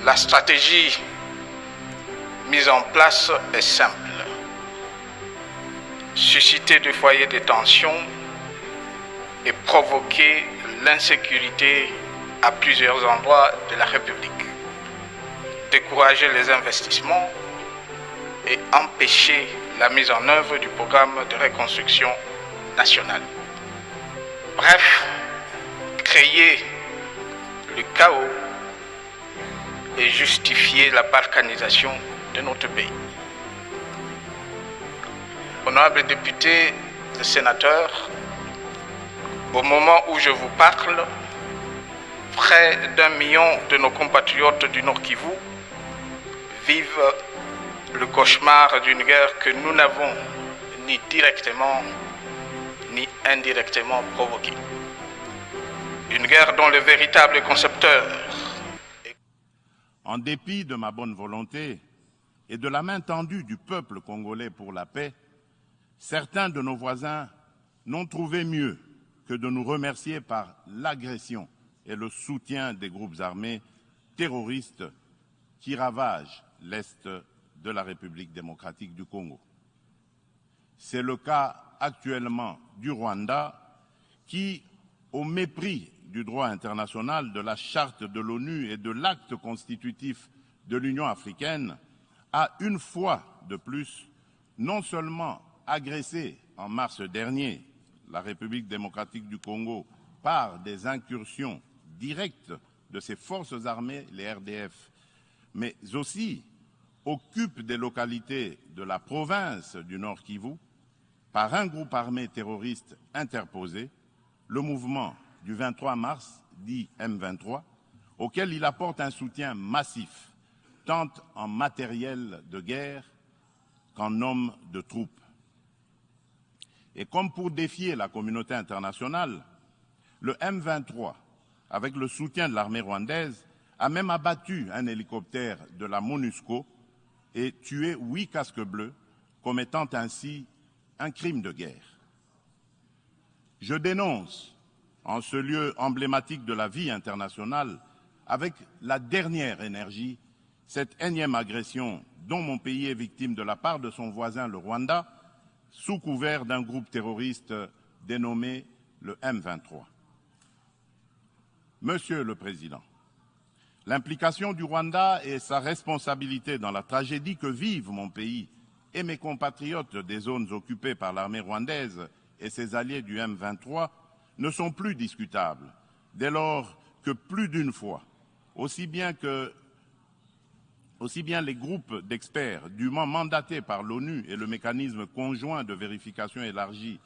La stratégie mise en place est simple. Susciter des foyers de tension et provoquer l'insécurité à plusieurs endroits de la République. Décourager les investissements et empêcher la mise en œuvre du programme de reconstruction nationale. Bref, créer le chaos et justifier la balkanisation de notre pays. Honorables députés et sénateurs, au moment où je vous parle, près d'1 million de nos compatriotes du Nord Kivu vivent le cauchemar d'une guerre que nous n'avons ni directement ni indirectement provoquée. Une guerre dont le véritable concepteur est... En dépit de ma bonne volonté et de la main tendue du peuple congolais pour la paix, certains de nos voisins n'ont trouvé mieux que de nous remercier par l'agression et le soutien des groupes armés terroristes qui ravagent l'Est de la République démocratique du Congo. C'est le cas actuellement du Rwanda qui, au mépris du droit international, de la charte de l'ONU et de l'acte constitutif de l'Union africaine, a une fois de plus non seulement agressé en mars dernier la République démocratique du Congo par des incursions directes de ses forces armées, les RDF, mais aussi occupe des localités de la province du Nord Kivu par un groupe armé terroriste interposé, le mouvement du 23 mars, dit M23, auquel il apporte un soutien massif, tant en matériel de guerre qu'en hommes de troupes. Et comme pour défier la communauté internationale, le M23, avec le soutien de l'armée rwandaise, a même abattu un hélicoptère de la MONUSCO et tué 8 casques bleus, commettant ainsi un crime de guerre. Je dénonce, en ce lieu emblématique de la vie internationale, avec la dernière énergie, cette énième agression dont mon pays est victime de la part de son voisin le Rwanda, sous couvert d'un groupe terroriste dénommé le M23. Monsieur le Président, l'implication du Rwanda et sa responsabilité dans la tragédie que vivent mon pays et mes compatriotes des zones occupées par l'armée rwandaise et ses alliés du M23 ne sont plus discutables, dès lors que plus d'une fois, aussi bien les groupes d'experts dûment mandatés par l'ONU et le mécanisme conjoint de vérification élargie